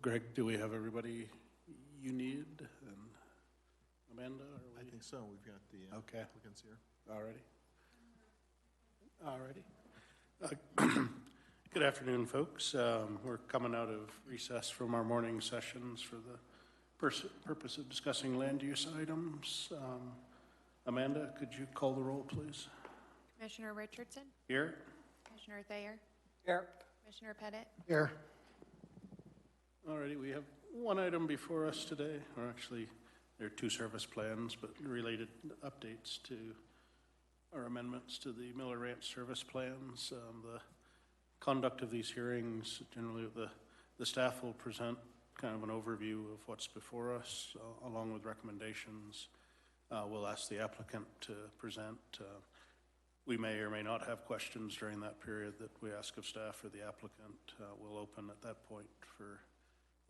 Greg, do we have everybody you need? And Amanda, I think so. We've got the applicants here. Alrighty. Good afternoon, folks. We're coming out of recess from our morning sessions for the purpose of discussing land use items. Amanda, could you call the roll, please? Commissioner Richardson? Here. Commissioner Thayer? Here. Commissioner Pettit? Here. Alrighty, we have one item before us today, or actually there are two service plans, but related updates to our amendments to the Miller Ranch service plans. The conduct of these hearings, generally the staff will present kind of an overview of what's before us, along with recommendations. We'll ask the applicant to present. We may or may not have questions during that period that we ask of staff or the applicant. We'll open at that point for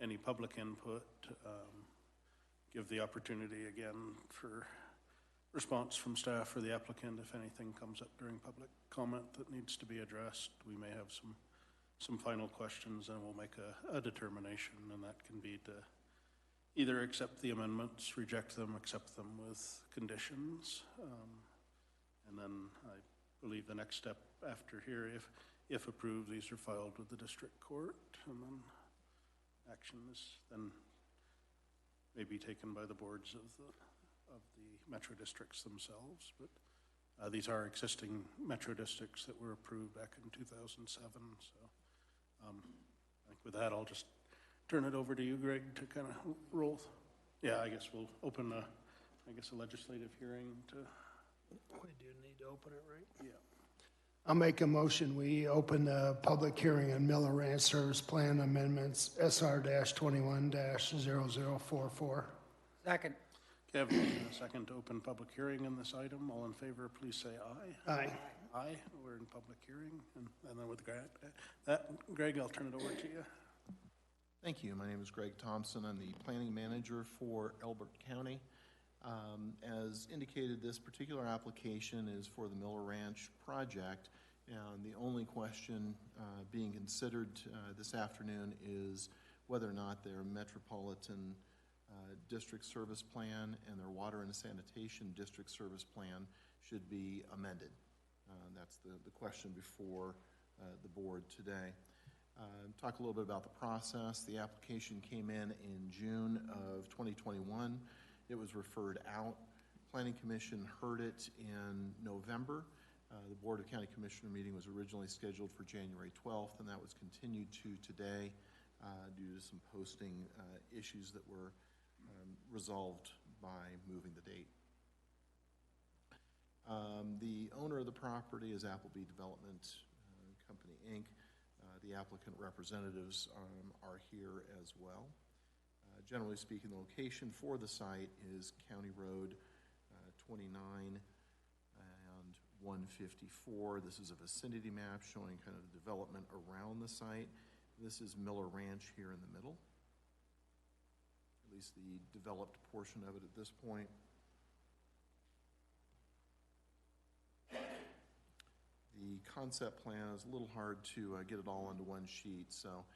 any public input. Give the opportunity again for response from staff or the applicant if anything comes up during public comment that needs to be addressed. We may have some final questions, and we'll make a determination, and that can be to either accept the amendments, reject them, accept them with conditions. And then I believe the next step after here, if approved, these are filed with the district court, and then action is then maybe taken by the boards of the metro districts themselves. But these are existing metro districts that were approved back in 2007. So I think with that, I'll just turn it over to you, Greg, to kind of roll. Yeah, I guess we'll open a legislative hearing to. We do need to open it, right? Yeah. I'll make a motion. We open the public hearing on Miller Ranch Service Plan Amendments SR-21-0044. Second. Kevin, a second to open public hearing on this item. All in favor, please say aye. Aye. Aye. We're in public hearing. And then with Greg, I'll turn it over to you. Thank you. My name is Greg Thompson. I'm the planning manager for Elbert County. As indicated, this particular application is for the Miller Ranch project, and the only question being considered this afternoon is whether or not their metropolitan district service plan and their water and sanitation district service plan should be amended. That's the question before the board today. Talk a little bit about the process. The application came in June of 2021. It was referred out. Planning Commission heard it in November. The Board of County Commissioner meeting was originally scheduled for January 12th, and that was continued to today due to some posting issues that were resolved by moving the date. The owner of the property is Appleby Development Company, Inc. The applicant representatives are here as well. Generally speaking, the location for the site is County Road 29 and 154. This is a vicinity map showing kind of the development around the site. This is Miller Ranch here in the middle, at least the developed portion of it at this point. The concept plan is a little hard to get it all into one sheet, so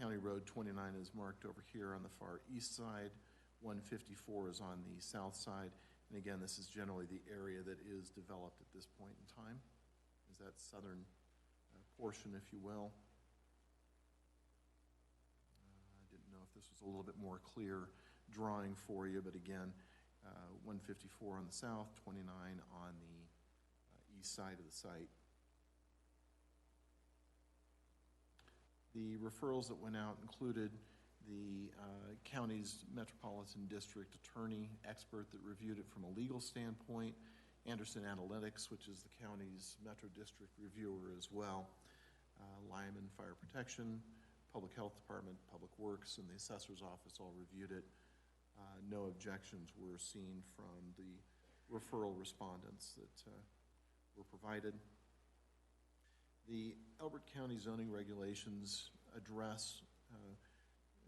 County Road 29 is marked over here on the far east side. 154 is on the south side. And again, this is generally the area that is developed at this point in time, is that southern portion, if you will. I didn't know if this was a little bit more clear drawing for you, but again, 154 on the south, 29 on the east side of the site. The referrals that went out included the county's Metropolitan District Attorney expert that reviewed it from a legal standpoint, Anderson Analytics, which is the county's Metro District reviewer as well, Lyman Fire Protection, Public Health Department, Public Works, and the Assessor's Office all reviewed it. No objections were seen from the referral respondents that were provided. The Elbert County zoning regulations address,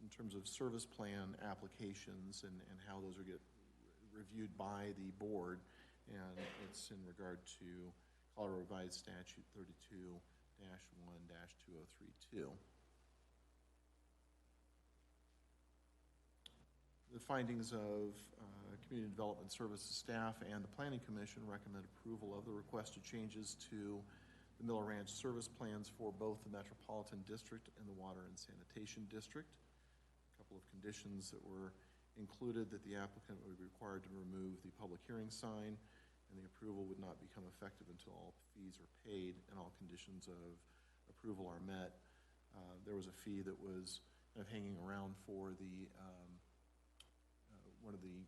in terms of service plan applications and how those are get reviewed by the board, and it's in regard to Colorado Revised Statute 32-1-2032. The findings of Community Development Services staff and the Planning Commission recommend approval of the requested changes to the Miller Ranch service plans for both the Metropolitan District and the Water and Sanitation District. A couple of conditions that were included: that the applicant would be required to remove the public hearing sign, and the approval would not become effective until all fees are paid and all conditions of approval are met. There was a fee that was kind of hanging around for the one of the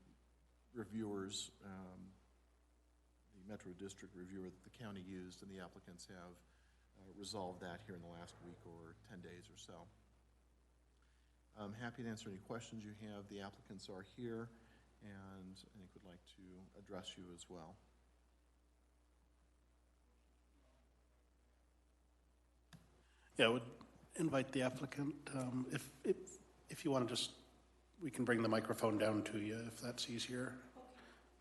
reviewers, the Metro District reviewer that the county used, and the applicants have resolved that here in the last week or 10 days or so. I'm happy to answer any questions you have. The applicants are here and I think would like to address you as well. Yeah, I would invite the applicant, if you want to just, we can bring the microphone down to you if that's easier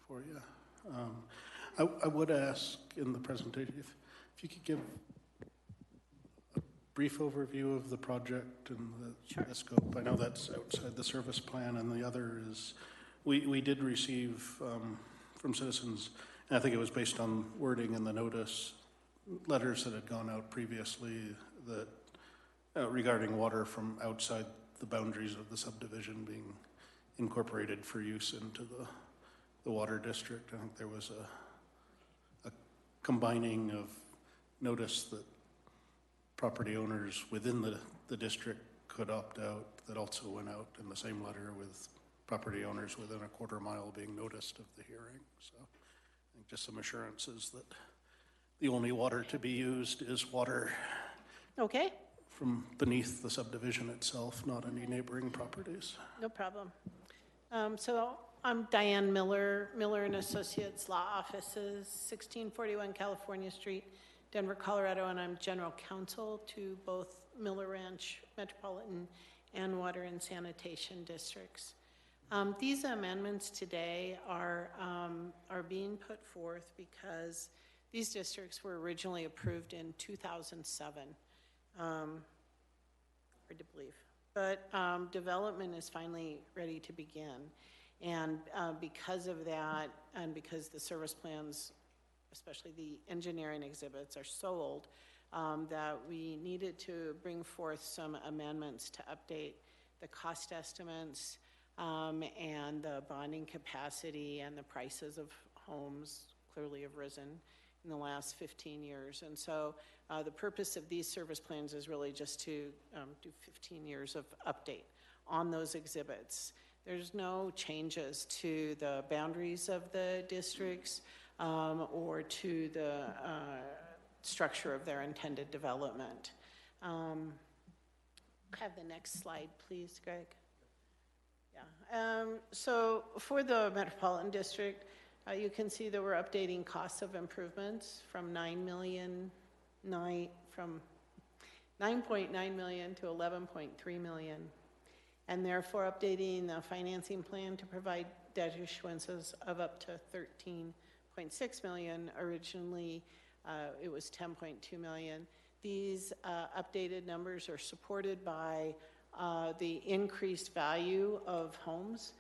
for you. I would ask in the presentation if you could give a brief overview of the project and the scope. I know that's outside the service plan, and the other is, we did receive from citizens, and I think it was based on wording in the notice, letters that had gone out previously that regarding water from outside the boundaries of the subdivision being incorporated for use into the water district. I think there was a combining of notice that property owners within the district could opt out, that also went out in the same letter with property owners within a quarter mile being noticed of the hearing. So I think just some assurances that the only water to be used is water Okay, from beneath the subdivision itself, not any neighboring properties. no problem. So I'm Diane Miller, Miller and Associates Law Offices, 1641 California Street, Denver, Colorado, and I'm general counsel to both Miller Ranch Metropolitan and Water and Sanitation Districts. These amendments today are being put forth because these districts were originally approved in 2007. Hard to believe. But development is finally ready to begin. And because of that, and because the service plans, especially the engineering exhibits, are so old, that we needed to bring forth some amendments to update the cost estimates and the bonding capacity, and the prices of homes clearly have risen in the last 15 years. And so the purpose of these service plans is really just to do 15 years of update on those exhibits. There's no changes to the boundaries of the districts or to the structure of their intended development. Have the next slide, please, Greg. Yeah. So for the Metropolitan District, you can see that we're updating costs of improvements from $9.9 million to $11.3 million, and therefore updating the financing plan to provide debt issuances of up to $13.6 million. Originally, it was $10.2 million. These updated numbers are supported by the increased value of homes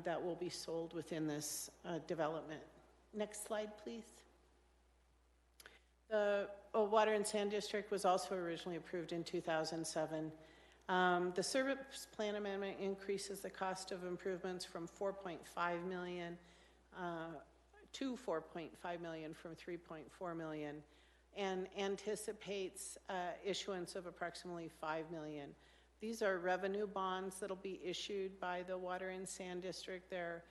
that will be sold within this development. Next slide, please. The Water and Sand District was also originally approved in 2007. The service plan amendment increases the cost of improvements from $4.5 million to $4.5 million from $3.4 million, and anticipates issuance of approximately $5 million. These are revenue bonds that'll be issued by the Water and Sand District. They're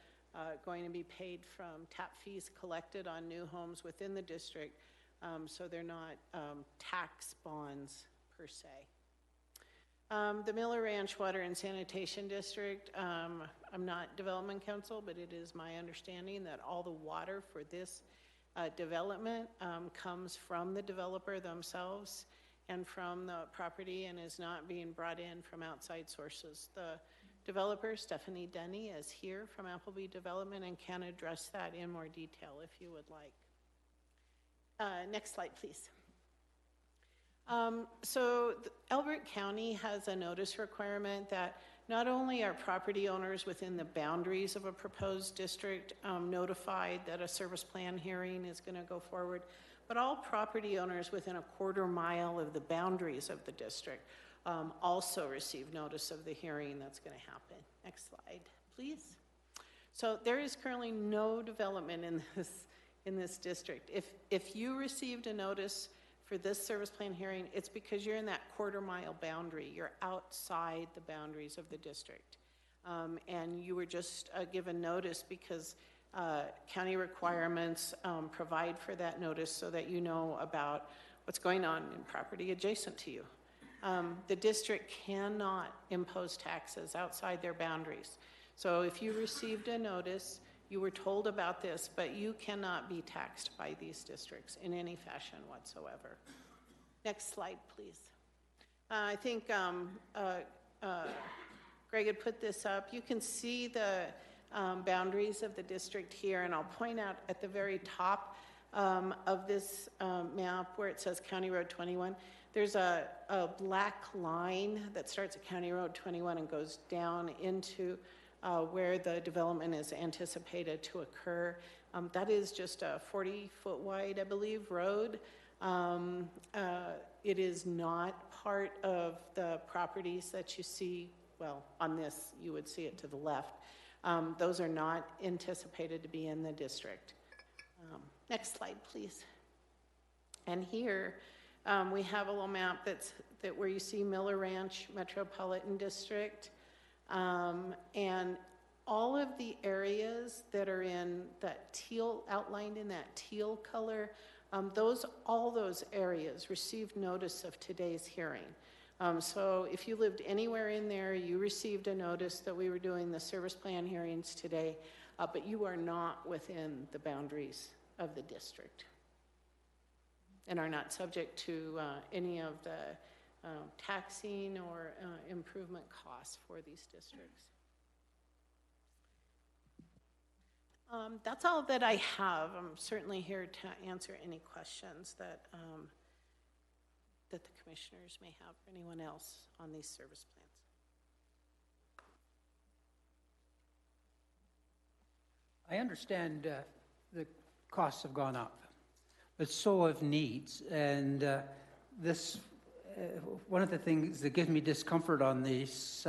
going to be paid from tap fees collected on new homes within the district, so they're not tax bonds per se. The Miller Ranch Water and Sanitation District, I'm not development counsel, but it is my understanding that all the water for this development comes from the developer themselves and from the property, and is not being brought in from outside sources. The developer, Stephanie Denny, is here from Appleby Development and can address that in more detail if you would like. Next slide, please. So Elbert County has a notice requirement that not only are property owners within the boundaries of a proposed district notified that a service plan hearing is going to go forward, but all property owners within a quarter mile of the boundaries of the district also receive notice of the hearing that's going to happen. Next slide, please. So there is currently no development in this district. If you received a notice for this service plan hearing, it's because you're in that quarter mile boundary. You're outside the boundaries of the district. And you were just given notice because county requirements provide for that notice so that you know about what's going on in property adjacent to you. The district cannot impose taxes outside their boundaries. So if you received a notice, you were told about this, but you cannot be taxed by these districts in any fashion whatsoever. Next slide, please. I think Greg had put this up. You can see the boundaries of the district here, and I'll point out at the very top of this map where it says County Road 21, there's a black line that starts at County Road 21 and goes down into where the development is anticipated to occur. That is just a 40-foot wide, I believe, road. It is not part of the properties that you see. Well, on this, you would see it to the left. Those are not anticipated to be in the district. Next slide, please. And here we have a little map where you see Miller Ranch Metropolitan District. And all of the areas that are in that teal, outlined in that teal color, all those areas received notice of today's hearing. So if you lived anywhere in there, you received a notice that we were doing the service plan hearings today, but you are not within the boundaries of the district and are not subject to any of the taxing or improvement costs for these districts. That's all that I have. I'm certainly here to answer any questions that the commissioners may have for anyone else on these service plans. I understand the costs have gone up, but so have needs. And this, one of the things that gives me discomfort on these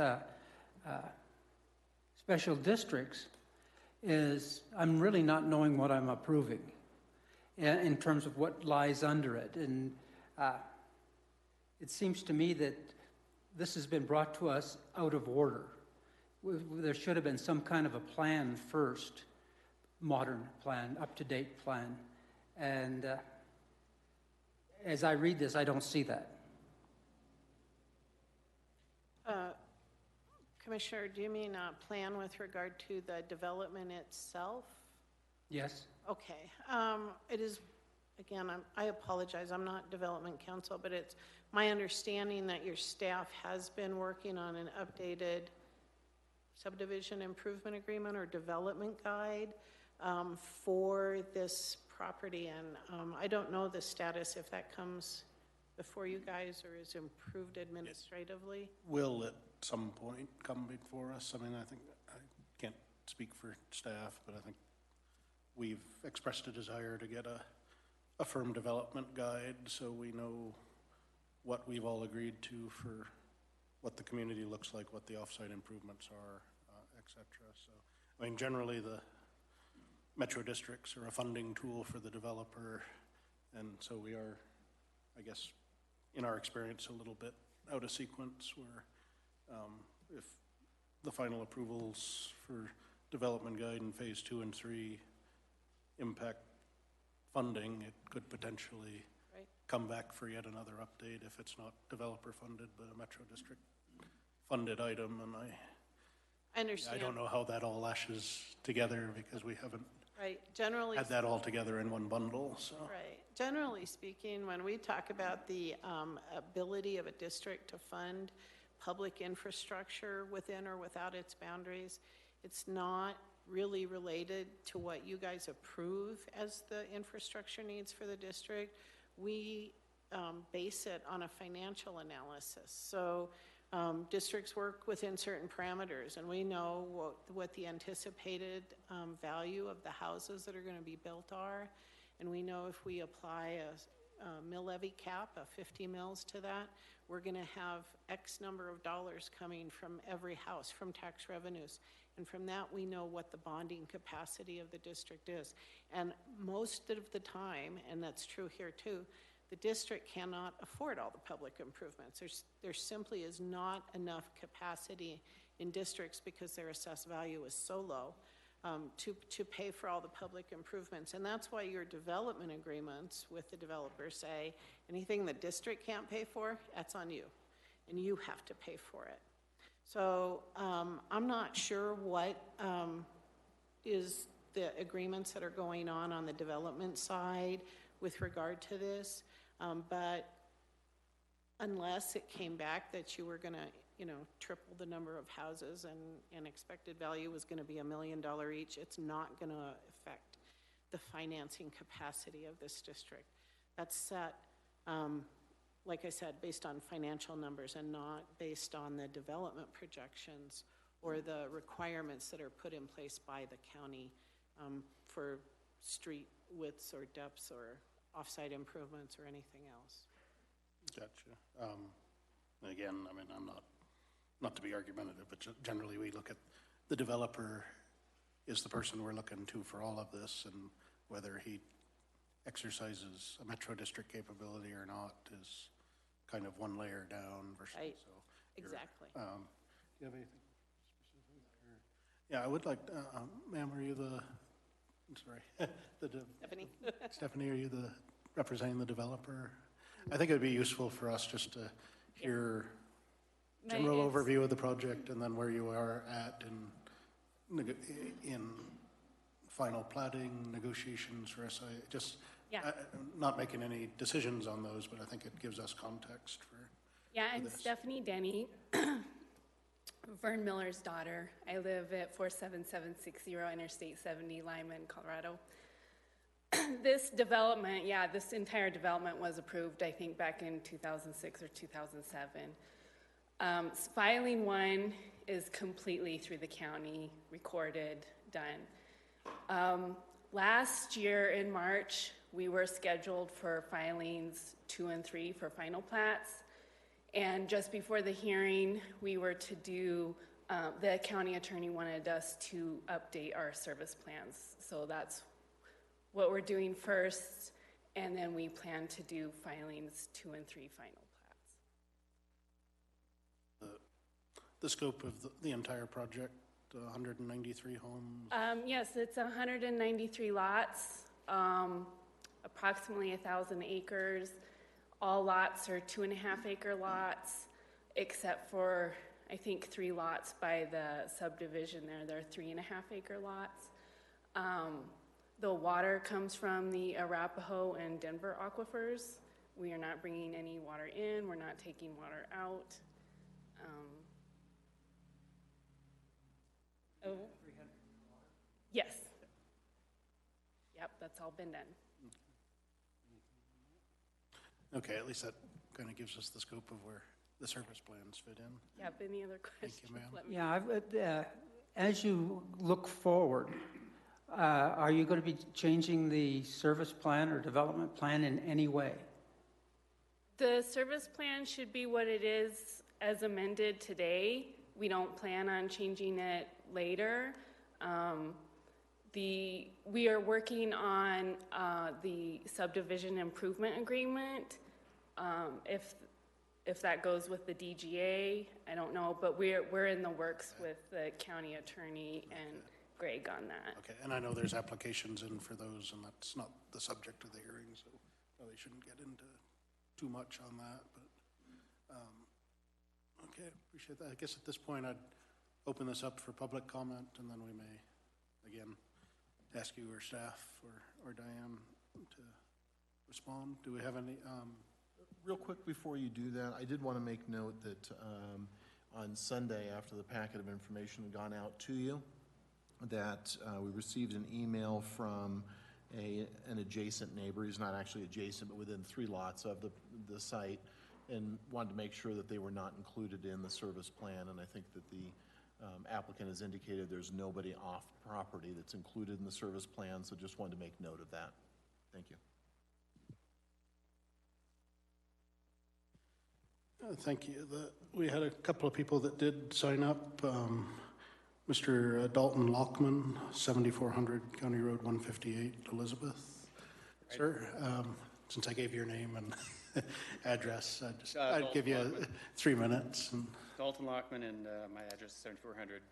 special districts is I'm really not knowing what I'm approving in terms of what lies under it. And it seems to me that this has been brought to us out of order. There should have been some kind of a plan first, modern plan, up-to-date plan. And as I read this, I don't see that. Commissioner, do you mean a plan with regard to the development itself? Yes. Okay. It is, again, I apologize, I'm not development counsel, but it's my understanding that your staff has been working on an updated subdivision improvement agreement or development guide for this property. And I don't know the status if that comes before you guys or is improved administratively. Will at some point come before us? I mean, I think, I can't speak for staff, but I think we've expressed a desire to get a firm development guide so we know what we've all agreed to for what the community looks like, what the offsite improvements are, et cetera. So, I mean, generally the metro districts are a funding tool for the developer, and so we are, I guess, in our experience, a little bit out of sequence where if the final approvals for development guide in phase 2 and 3 impact funding, it could potentially come back for yet another update if it's not developer funded, but a metro district funded item. And I understand. I don't know how that all lashes together because we haven't generally had that all together in one bundle. So. Right. Generally speaking, when we talk about the ability of a district to fund public infrastructure within or without its boundaries, it's not really related to what you guys approve as the infrastructure needs for the district. We base it on a financial analysis. So districts work within certain parameters, and we know what the anticipated value of the houses that are going to be built are. And we know if we apply a mill levy cap of 50 mills to that, we're going to have X number of dollars coming from every house from tax revenues. And from that, we know what the bonding capacity of the district is. And most of the time, and that's true here too, the district cannot afford all the public improvements. There simply is not enough capacity in districts because their assessed value is so low to pay for all the public improvements. And that's why your development agreements with the developers say, anything the district can't pay for, that's on you, and you have to pay for it. So I'm not sure what is the agreements that are going on the development side with regard to this, but unless it came back that you were going to, triple the number of houses and expected value was going to be $1 million each, it's not going to affect the financing capacity of this district. That's set, like I said, based on financial numbers and not based on the development projections or the requirements that are put in place by the county for street widths or depths or off-site improvements or anything else. Gotcha. Again, I mean, I'm not to be argumentative, but generally we look at the developer is the person we're looking to for all of this, and whether he exercises a metro district capability or not is kind of one layer down versus. Right. So Exactly. do you have anything specific? Yeah, I would like, ma'am, are you I'm sorry, Stephanie? Stephanie, are you representing the developer? I think it would be useful for us just to hear general overview of the project and then where you are at in final platting negotiations for SI. Just not making any decisions on those, but I think it gives us context for. Yeah, I'm Stephanie Denny, Vern Miller's daughter. I live at 47760 Interstate 70, Lyman, Colorado. This development, this entire development was approved, I think, back in 2006 or 2007. Filing one is completely through the county, recorded, done. Last year in March, we were scheduled for filings 2 and 3 for final plats. And just before the hearing, we were to do, the county attorney wanted us to update our service plans. So that's what we're doing first, and then we plan to do filings 2 and 3 final plats. The scope of the entire project, 193 homes? Yes, it's 193 lots, approximately 1,000 acres. All lots are 2.5-acre lots, except for, I think, 3 lots by the subdivision there. They're 3.5-acre lots. The water comes from the Arapahoe and Denver aquifers. We are not bringing any water in. We're not taking water out. Yes. Yep, that's all been done. Okay, at least that kind of gives us the scope of where the service plans fit in. Yep, any other questions? Thank you, ma'am. Let me Yeah, as you look forward, are you going to be changing the service plan or development plan in any way? The service plan should be what it is as amended today. We don't plan on changing it later. We are working on the subdivision improvement agreement. If that goes with the DGA, I don't know, but we're in the works with the county attorney and Greg on that. Okay, and I know there's applications in for those, and that's not the subject of the hearing, so probably shouldn't get into too much on that, but, okay, appreciate that. I guess at this point, I'd open this up for public comment, and then we may, again, ask you or staff or Diane to respond. Do we have any? Real quick before you do that, I did want to make note that on Sunday, after the packet of information had gone out to you, that we received an email from an adjacent neighbor. He's not actually adjacent, but within 3 lots of the site, and wanted to make sure that they were not included in the service plan. And I think that the applicant has indicated there's nobody off property that's included in the service plan, so just wanted to make note of that. Thank you. Thank you. We had a couple of people that did sign up. Mr. Dalton Lockman, 7400 County Road 158, Elizabeth. Right. Sir, since I gave your name and address, I'd give you 3 minutes. And Dalton Lockman, and my address is 7400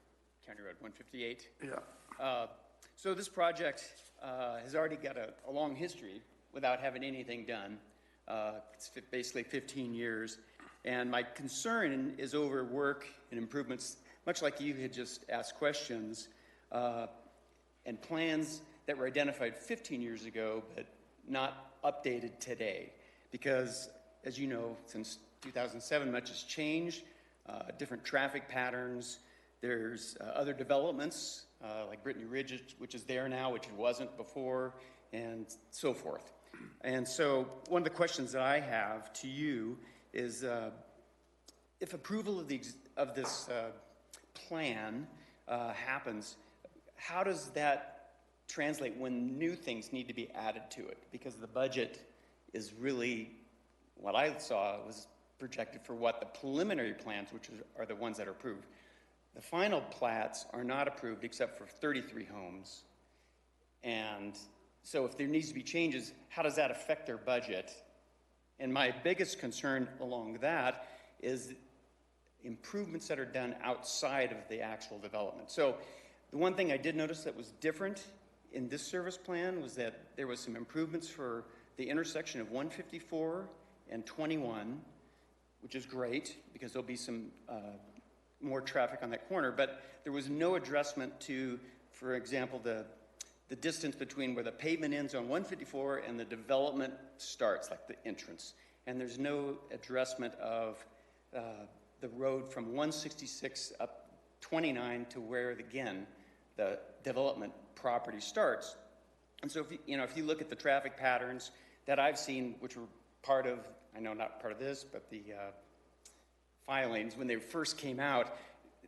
County Road 158. Yeah. So this project has already got a long history without having anything done. It's basically 15 years. And my concern is over work and improvements, much like you had just asked questions, and plans that were identified 15 years ago, but not updated today. Because, as you know, since 2007, much has changed, different traffic patterns. There's other developments, like Brittany Ridge, which is there now, which it wasn't before, and so forth. And so one of the questions that I have to you is, if approval of this plan happens, how does that translate when new things need to be added to it? Because the budget is really, what I saw was projected for what the preliminary plans, which are the ones that are approved. The final plats are not approved except for 33 homes. And so if there needs to be changes, how does that affect their budget? And my biggest concern along that is improvements that are done outside of the actual development. So the one thing I did notice that was different in this service plan was that there was some improvements for the intersection of 154 and 21, which is great because there'll be some more traffic on that corner, but there was no addressment to, for example, the distance between where the pavement ends on 154 and the development starts, like the entrance. And there's no addressment of the road from 166 up 29 to where, again, the development property starts. And so if you look at the traffic patterns that I've seen, which were part of, I know not part of this, but the filings, when they first came out,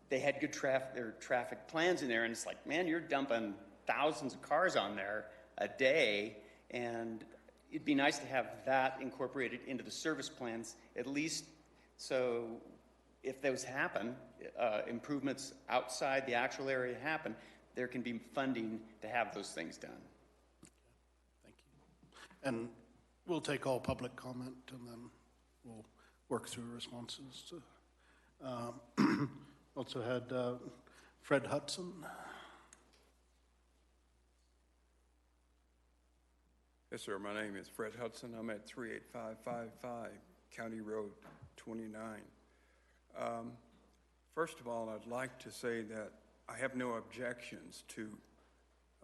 they had good traffic plans in there, and it's like, man, you're dumping thousands of cars on there a day, and it'd be nice to have that incorporated into the service plans, at least so if those happen, improvements outside the actual area happen, there can be funding to have those things done. Thank you. And we'll take all public comment, and then we'll work through responses. Also had Fred Hudson. Yes, sir. My name is Fred Hudson. I'm at 38555 County Road 29. First of all, I'd like to say that I have no objections to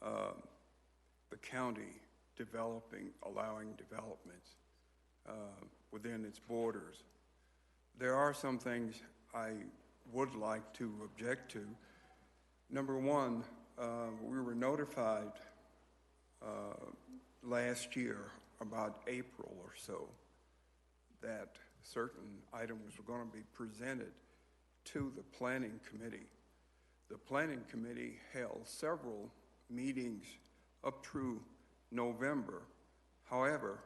the county allowing developments within its borders. There are some things I would like to object to. Number one, we were notified last year, about April or so, that certain items were going to be presented to the Planning Committee. The Planning Committee held several meetings up through November. However,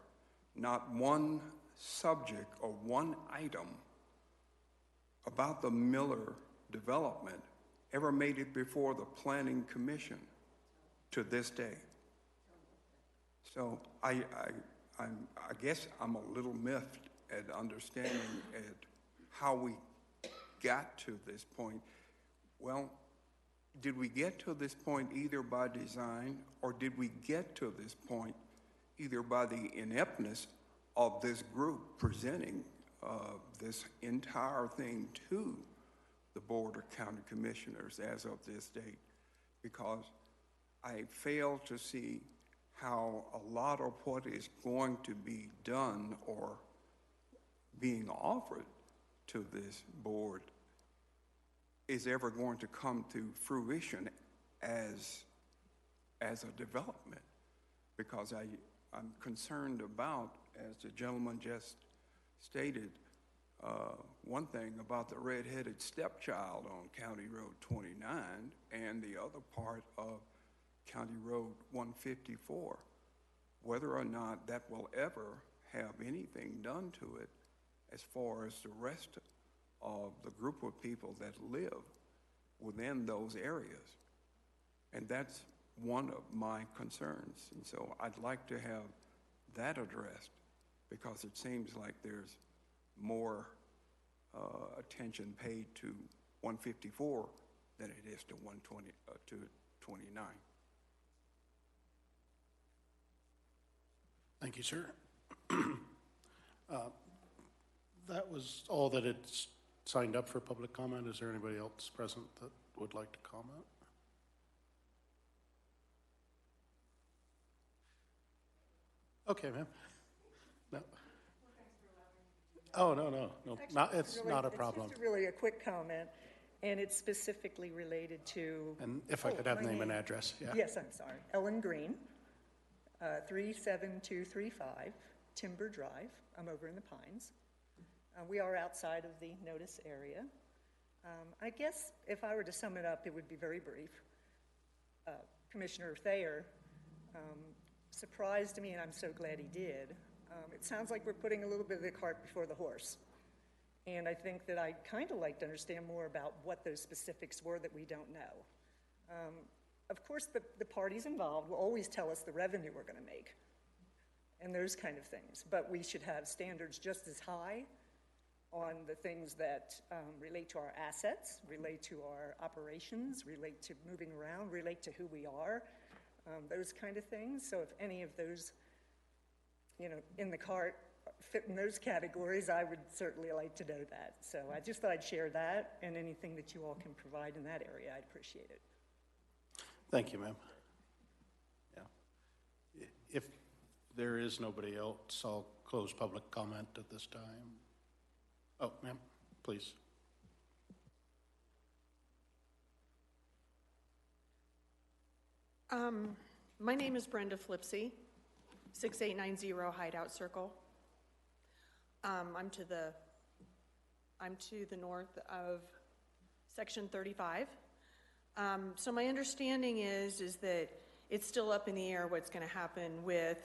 not one subject or one item about the Miller development ever made it before the Planning Commission to this day. So I guess I'm a little miffed at understanding at how we got to this point. Well, did we get to this point either by design, or did we get to this point either by the ineptness of this group presenting this entire thing to the Board of County Commissioners as of this date? Because I fail to see how a lot of what is going to be done or being offered to this board is ever going to come to fruition as a development. Because I'm concerned about, as the gentleman just stated, one thing about the red-headed stepchild on County Road 29 and the other part of County Road 154, whether or not that will ever have anything done to it as far as the rest of the group of people that live within those areas. And that's one of my concerns. And so I'd like to have that addressed, because it seems like there's more attention paid to 154 than it is to 29. Thank you, sir. That was all that it's signed up for public comment. Is there anybody else present that would like to comment? Okay, ma'am. No. Oh, no. It's not a problem. It's just really a quick comment, and it's specifically related to... And if I could have name and address, yeah. Yes, I'm sorry. Ellen Green, 37235 Timber Drive. I'm over in the Pines. We are outside of the notice area. I guess if I were to sum it up, it would be very brief. Commissioner Thayer surprised me, and I'm so glad he did. It sounds like we're putting a little bit of the cart before the horse. And I think that I'd kind of like to understand more about what those specifics were that we don't know. Of course, the parties involved will always tell us the revenue we're going to make and those kind of things. But we should have standards just as high on the things that relate to our assets, relate to our operations, relate to moving around, relate to who we are, those kind of things. So if any of those, in the cart fit in those categories, I would certainly like to know that. So I just thought I'd share that, and anything that you all can provide in that area, I'd appreciate it. Thank you, ma'am. Yeah. If there is nobody else, I'll close public comment at this time. Oh, ma'am, please. My name is Brenda Flipsy, 6890 Hideout Circle. I'm to the north of Section 35. So my understanding is that it's still up in the air what's going to happen with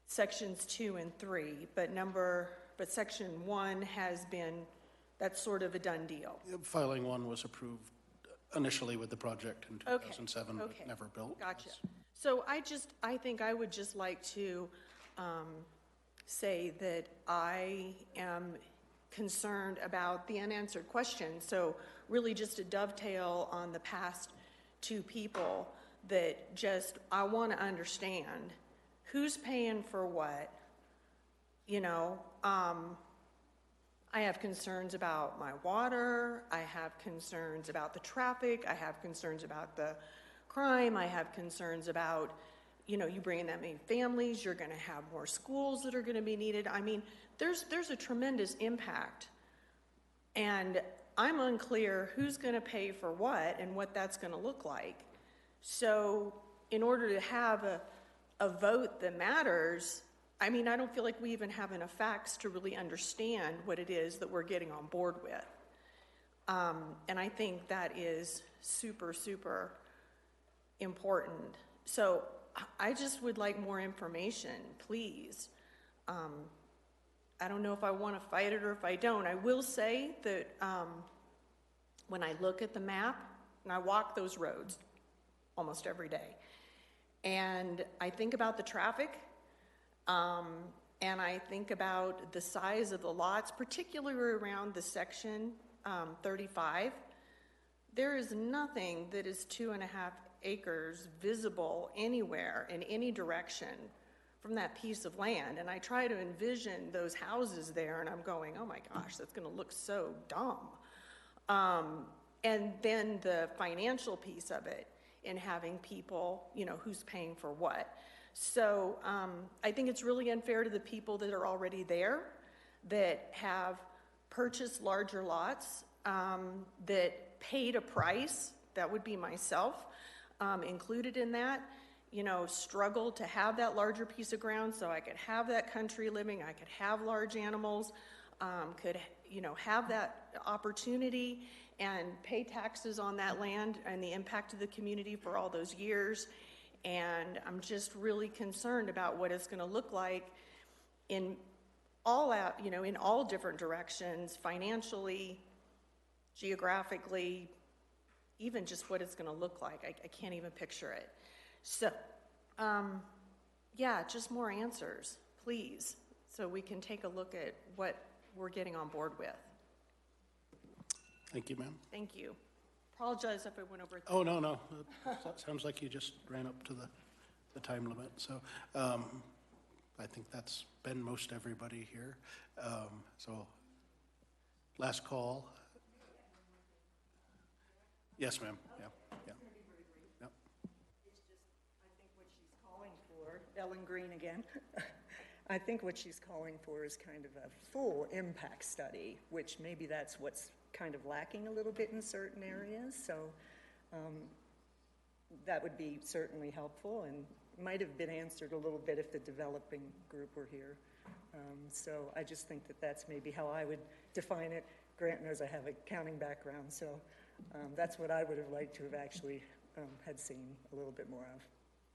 Sections 2 and 3, but Section 1 has been, that's sort of a done deal. Filing 1 was approved initially with the project in 2007, but never built. Gotcha. So I think I would just like to say that I am concerned about the unanswered questions. So really just to dovetail on the past two people, that just, I want to understand who's paying for what. I have concerns about my water, I have concerns about the traffic, I have concerns about the crime, I have concerns about, you bring in that many families, you're going to have more schools that are going to be needed. I mean, there's a tremendous impact, and I'm unclear who's going to pay for what and what that's going to look like. So in order to have a vote that matters, I mean, I don't feel like we even have enough facts to really understand what it is that we're getting on board with. And I think that is super, super important. So I just would like more information, please. I don't know if I want to fight it or if I don't. I will say that when I look at the map, and I walk those roads almost every day, and I think about the traffic, and I think about the size of the lots, particularly around the Section 35. There is nothing that is 2.5 acres visible anywhere in any direction from that piece of land. And I try to envision those houses there, and I'm going, oh my gosh, that's going to look so dumb. And then the financial piece of it, in having people, who's paying for what. So I think it's really unfair to the people that are already there, that have purchased larger lots, that paid a price, that would be myself, included in that, struggled to have that larger piece of ground so I could have that country living, I could have large animals, could, have that opportunity and pay taxes on that land and the impact of the community for all those years. And I'm just really concerned about what it's going to look like in all out, in all different directions, financially, geographically, even just what it's going to look like. I can't even picture it. So, yeah, just more answers, please, so we can take a look at what we're getting on board with. Thank you, ma'am. Thank you. Apologize if I went over. Oh, no. Sounds like you just ran up to the time limit. So I think that's been most everybody here. So last call. Yes, ma'am. Yeah. Yep. It's just, I think what she's calling for, Ellen Green again, I think what she's calling for is kind of a full impact study, which maybe that's what's kind of lacking a little bit in certain areas. So that would be certainly helpful and might have been answered a little bit if the developing group were here. So I just think that that's maybe how I would define it. Grant knows I have an accounting background, so that's what I would have liked to have actually had seen a little bit more of.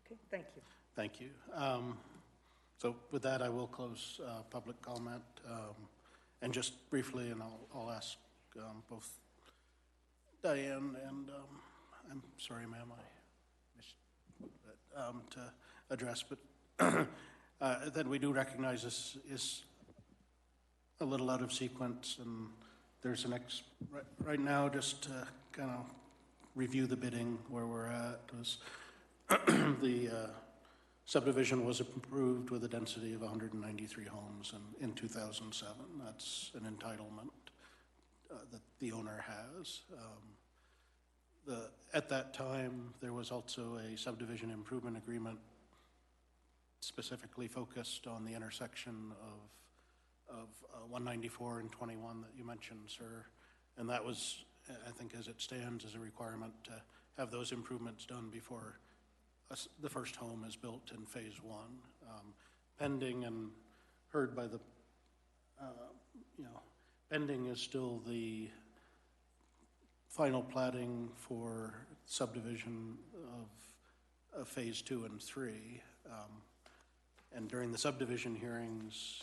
Okay, thank you. Thank you. So with that, I will close public comment. And just briefly, and I'll ask both Diane and, I'm sorry, ma'am, I missed to address, but that we do recognize this is a little out of sequence, and there's an right now, just to kind of review the bidding where we're at, was the subdivision was approved with a density of 193 homes in 2007. That's an entitlement that the owner has. At that time, there was also a subdivision improvement agreement specifically focused on the intersection of 194 and 21 that you mentioned, sir. And that was, I think as it stands, as a requirement to have those improvements done before the first home is built in phase one. Pending and heard by the, pending is still the final plating for subdivision of phase 2 and 3. And during the subdivision hearings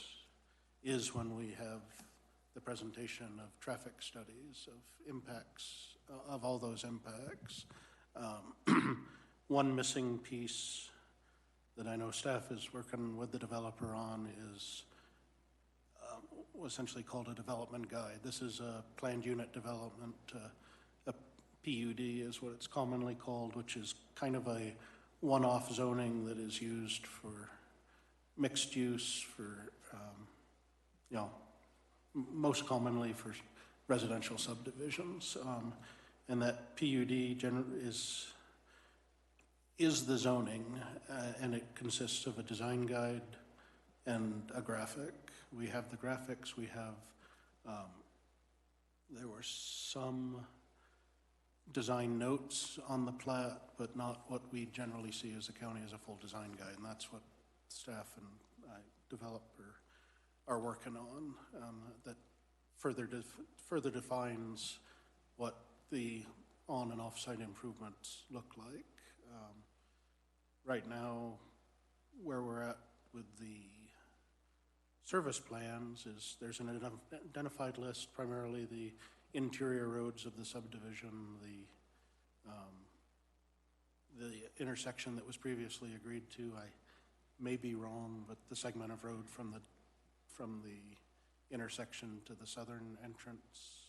is when we have the presentation of traffic studies of impacts, of all those impacts. One missing piece that I know staff is working with the developer on is essentially called a development guide. This is a planned unit development, a PUD is what it's commonly called, which is kind of a one-off zoning that is used for mixed use, for, most commonly for residential subdivisions. And that PUD is the zoning, and it consists of a design guide and a graphic. We have the graphics, we have, there were some design notes on the plat, but not what we generally see as a county as a full design guide, and that's what staff and developer are working on, that further defines what the on and off-site improvements look like. Right now, where we're at with the service plans is there's an identified list, primarily the interior roads of the subdivision, the intersection that was previously agreed to. I may be wrong, but the segment of road from the intersection to the southern entrance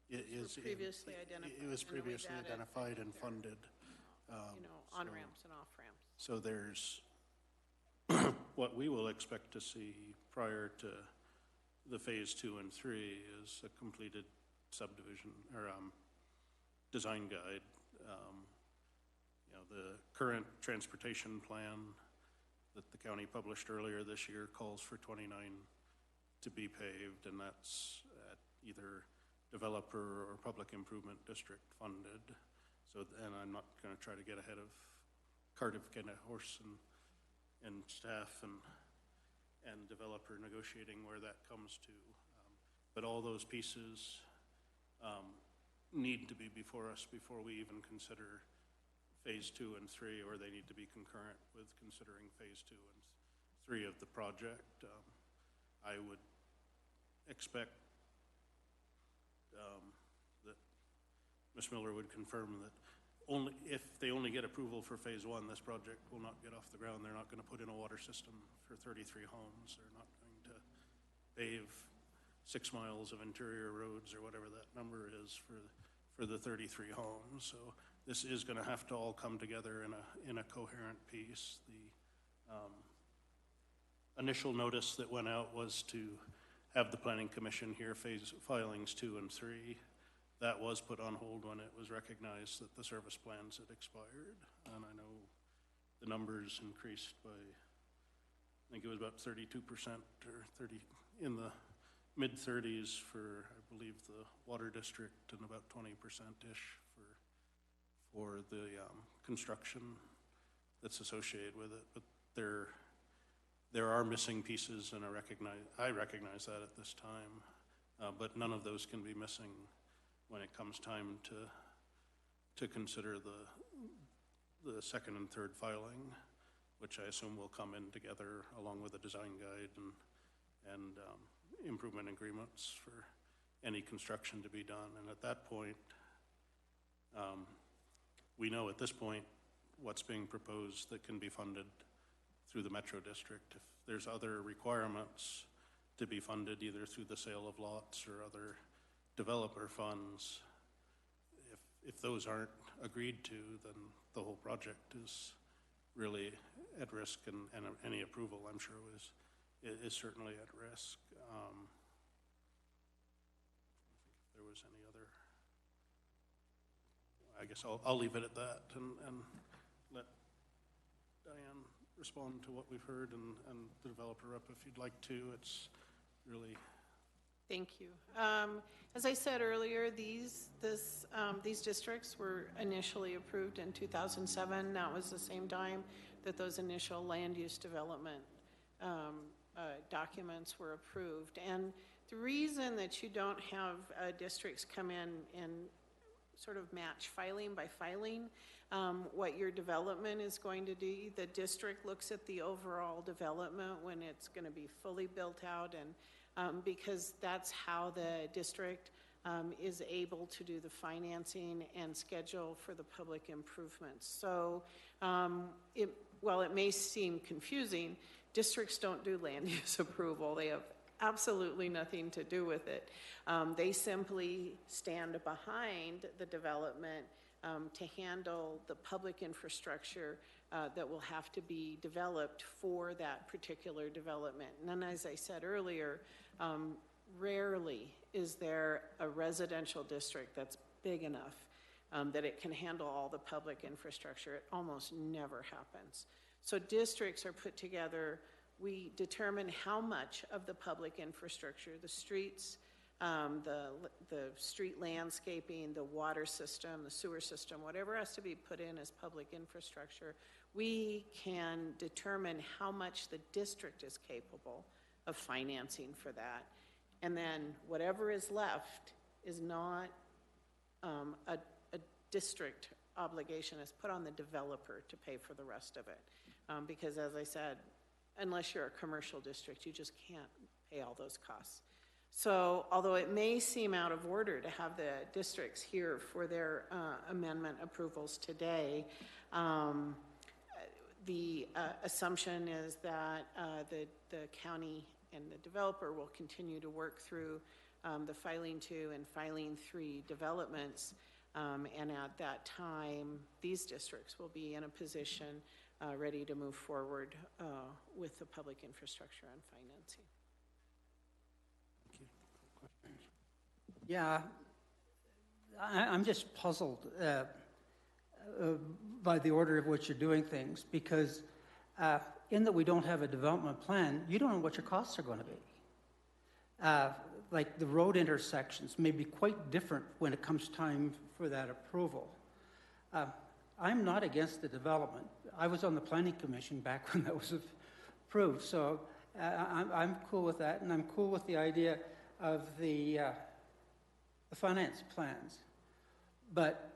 is previously identified. It was previously identified and funded. On-ramps and off-ramps. So there's what we will expect to see prior to the phase 2 and 3 is a completed subdivision or design guide. The current transportation plan that the county published earlier this year calls for 29 to be paved, and that's at either developer or public improvement district funded. So, and I'm not going to try to get ahead of Cardiff kind of horse and staff and developer negotiating where that comes to. But all those pieces need to be before us before we even consider phase 2 and 3, or they need to be concurrent with considering phase 2 and 3 of the project. I would expect that Ms. Miller would confirm that if they only get approval for phase 1, this project will not get off the ground. They're not going to put in a water system for 33 homes. They're not going to pave 6 miles of interior roads or whatever that number is for the 33 homes. So this is going to have to all come together in a coherent piece. The initial notice that went out was to have the Planning Commission hear filings 2 and 3. That was put on hold when it was recognized that the service plans had expired. And I know the numbers increased by, I think it was about 32% or 30 in the mid-30s for, I believe, the water district, and about 20%-ish for the construction that's associated with it. But there are missing pieces, and I recognize that at this time. But none of those can be missing when it comes time to consider the second and third filing, which I assume will come in together along with a design guide and improvement agreements for any construction to be done. And at that point, we know at this point what's being proposed that can be funded through the Metro District. If there's other requirements to be funded either through the sale of lots or other developer funds, if those aren't agreed to, then the whole project is really at risk, and any approval, I'm sure, is certainly at risk. If there was any other, I guess I'll leave it at that and let Diane respond to what we've heard and the developer up if you'd like to. It's really... Thank you. As I said earlier, these districts were initially approved in 2007. That was the same time that those initial land use development documents were approved. And the reason that you don't have districts come in and sort of match filing by filing what your development is going to do, the district looks at the overall development when it's going to be fully built out, and because that's how the district is able to do the financing and schedule for the public improvements. So while it may seem confusing, districts don't do land use approval. They have absolutely nothing to do with it. They simply stand behind the development to handle the public infrastructure that will have to be developed for that particular development. And then, as I said earlier, rarely is there a residential district that's big enough that it can handle all the public infrastructure. It almost never happens. So districts are put together. We determine how much of the public infrastructure, the streets, the street landscaping, the water system, the sewer system, whatever has to be put in as public infrastructure, we can determine how much the district is capable of financing for that. And then whatever is left is not a district obligation. It's put on the developer to pay for the rest of it. Because as I said, unless you're a commercial district, you just can't pay all those costs. So although it may seem out of order to have the districts here for their amendment approvals today, the assumption is that the county and the developer will continue to work through the filing 2 and filing 3 developments, and at that time these districts will be in a position ready to move forward with the public infrastructure and financing. Yeah, I'm just puzzled by the order of which you're doing things, because in that we don't have a development plan, you don't know what your costs are going to be. Like the road intersections may be quite different when it comes time for that approval. I'm not against the development. I was on the Planning Commission back when that was approved, so I'm cool with that, and I'm cool with the idea of the finance plans. But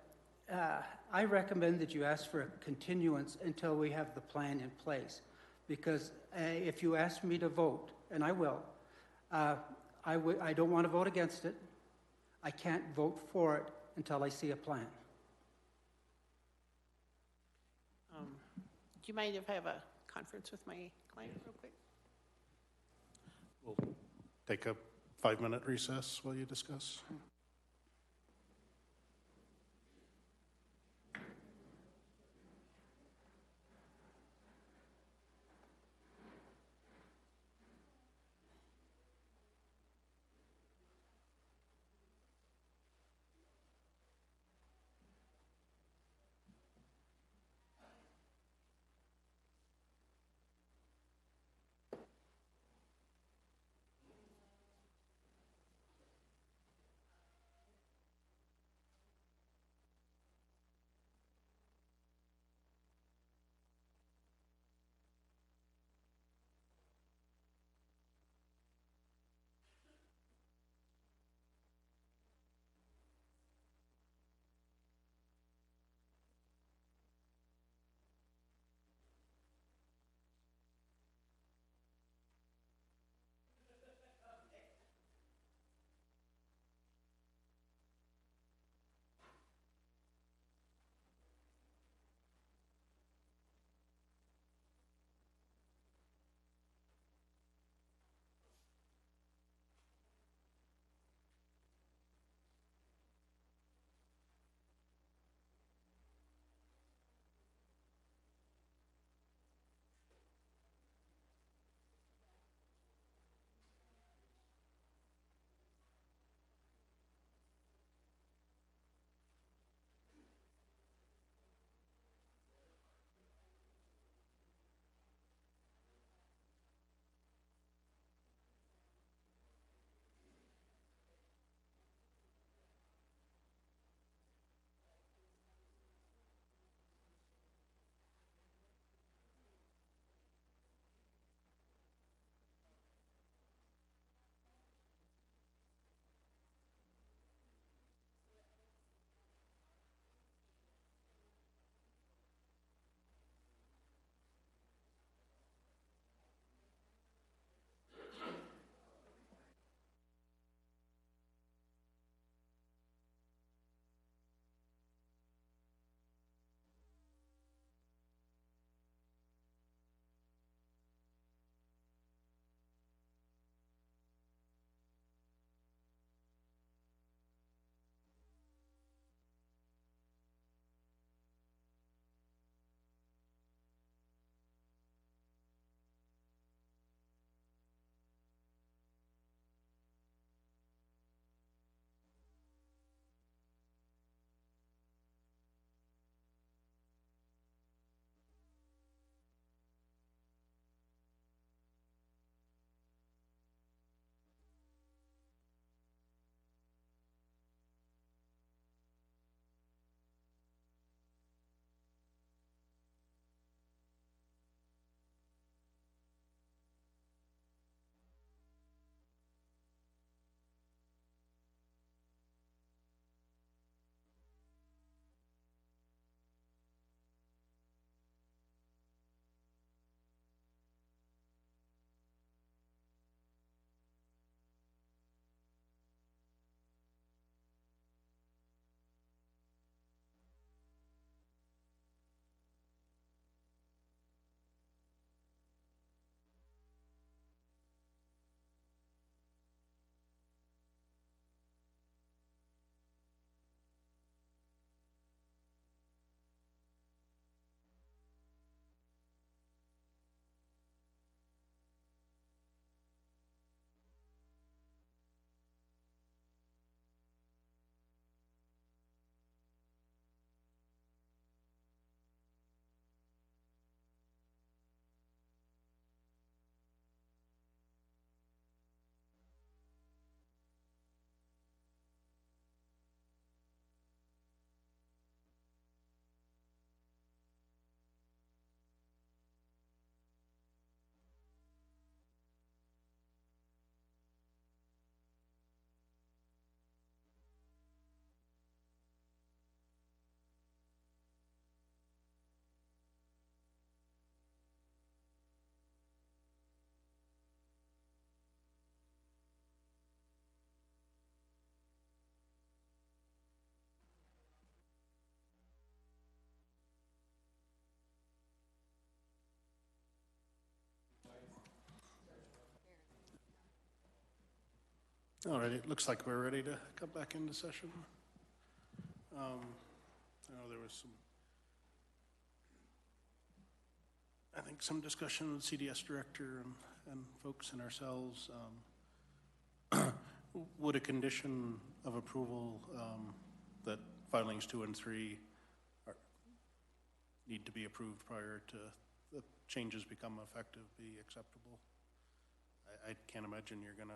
I recommend that you ask for a continuance until we have the plan in place. Because if you ask me to vote, and I will, I don't want to vote against it. I can't vote for it until I see a plan. Do you mind if I have a conference with my client real quick? We'll take a 5-minute recess while you discuss. All right, it looks like we're ready to come back into session. I know there was some discussion with CDS director and folks and ourselves. Would a condition of approval that filings 2 and 3 need to be approved prior to the changes become effective be acceptable? I can't imagine you're going to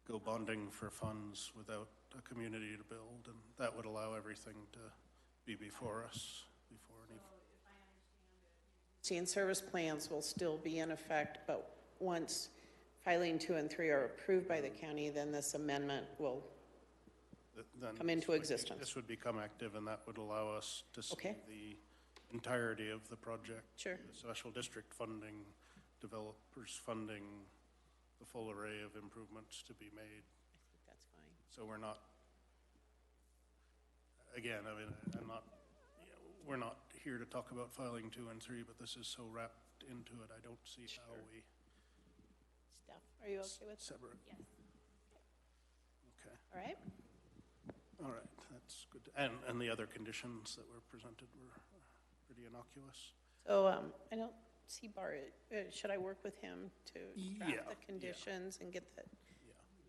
go bonding for funds without a community to build, and that would allow everything to be before us, before any. And service plans will still be in effect, but once filing 2 and 3 are approved by the county, then this amendment will then come into existence. This would become active, and that would allow us to see Okay. the entirety of the project. Sure. The special district funding, developers funding, the full array of improvements to be made. That's fine. So we're not, again, I mean, we're not here to talk about filing 2 and 3, but this is so wrapped into it, I don't see how we Steph, are you okay with that? separate. Yes. Okay, All right. all right, that's good. And the other conditions that were presented were pretty innocuous. So I don't see Bart. Should I work with him to Yeah, draft the conditions and get that?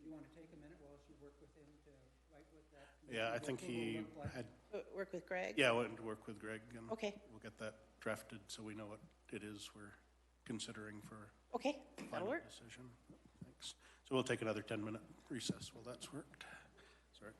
You want to take a minute while you work with him to write what that? Yeah, I think he had, Work with Greg? yeah, I went to work with Greg, and Okay. we'll get that drafted so we know what it is we're considering for Okay, that'll final work. decision. Thanks. So we'll take another 10-minute recess while that's worked. Sorry.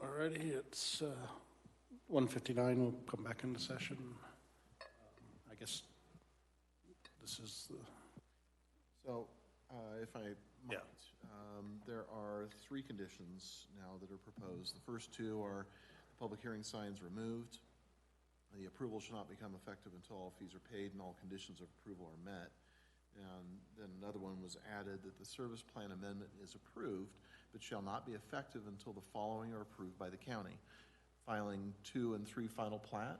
All righty, it's 1:59, we'll come back into session. I guess this is the, So, if I Yeah. might, there are 3 conditions now that are proposed. The first 2 are the public hearing signs removed. The approval shall not become effective until all fees are paid and all conditions of approval are met. And then another one was added that the service plan amendment is approved, but shall not be effective until the following are approved by the county: filing 2 and 3 final plat,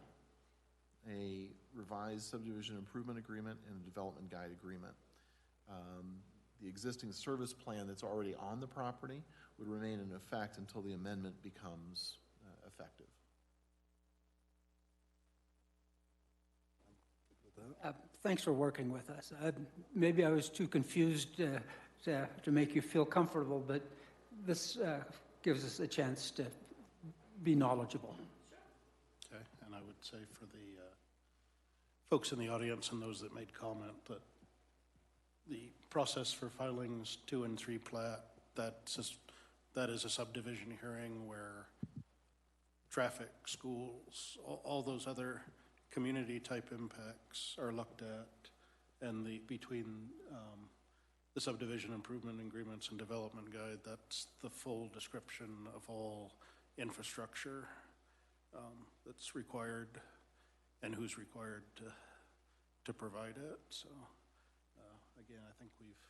a revised subdivision improvement agreement, and a development guide agreement. The existing service plan that's already on the property would remain in effect until the amendment becomes effective. Thanks for working with us. Maybe I was too confused to make you feel comfortable, but this gives us a chance to be knowledgeable. okay, and I would say for the folks in the audience and those that made comment that the process for filings 2 and 3 plat, that is a subdivision hearing where traffic, schools, all those other community-type impacts are looked at, and between the subdivision improvement agreements and development guide, that's the full description of all infrastructure that's required and who's required to provide it. So again, I think we've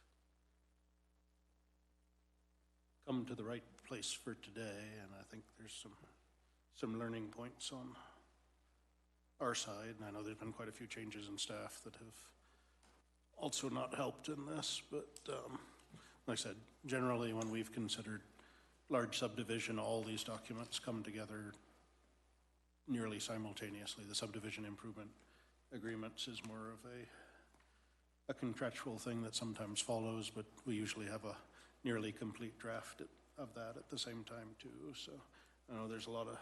come to the right place for today, and I think there's some learning points on our side, and I know there's been quite a few changes in staff that have also not helped in this, but like I said, generally when we've considered large subdivision, all these documents come together nearly simultaneously. The subdivision improvement agreements is more of a contractual thing that sometimes follows, but we usually have a nearly complete draft of that at the same time too. So I know there's a lot of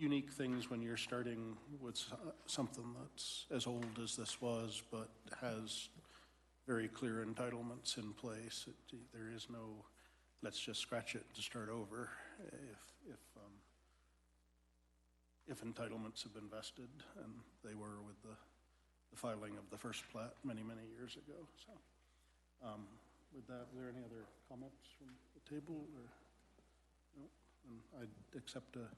unique things when you're starting with something that's as old as this was, but has very clear entitlements in place. There is no, let's just scratch it to start over if entitlements have been vested, and they were with the filing of the first plat many, many years ago. So with that, are there any other comments from the table? Or no? And I'd accept a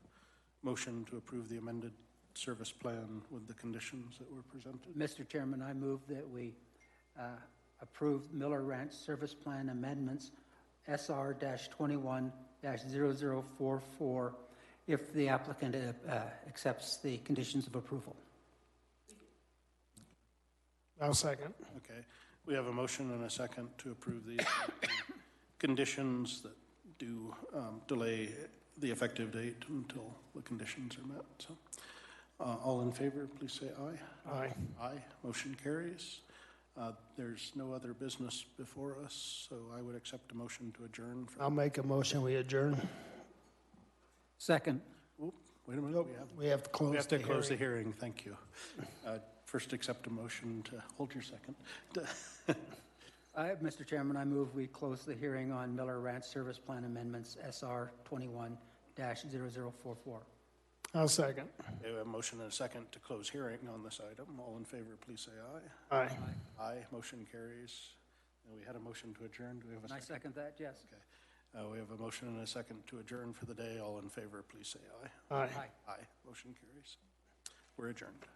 motion to approve the amended service plan with the conditions that were presented. Mr. Chairman, I move that we approve Miller Ranch Service Plan Amendments SR-21-0044 if the applicant accepts the conditions of approval. I'll second. Okay, we have a motion and a second to approve the conditions that do delay the effective date until the conditions are met. So, all in favor, please say aye. Aye. Aye. Motion carries. There's no other business before us, so I would accept a motion to adjourn. I'll make a motion, we adjourn. Second. Oop, wait a minute. We have to close We have to the close the hearing. hearing. Thank you. First, accept a motion to hold your second. Mr. Chairman, I move we close the hearing on Miller Ranch Service Plan Amendments SR 21-0044. I'll second. We have a motion and a second to close hearing on this item. All in favor, please say aye. Aye. Aye. Motion carries. And we had a motion to adjourn. Do we have a And I second? second that, yes. Okay. We have a motion and a second to adjourn for the day. All in favor, please say aye. Aye. Aye. Aye. Motion carries. We're adjourned.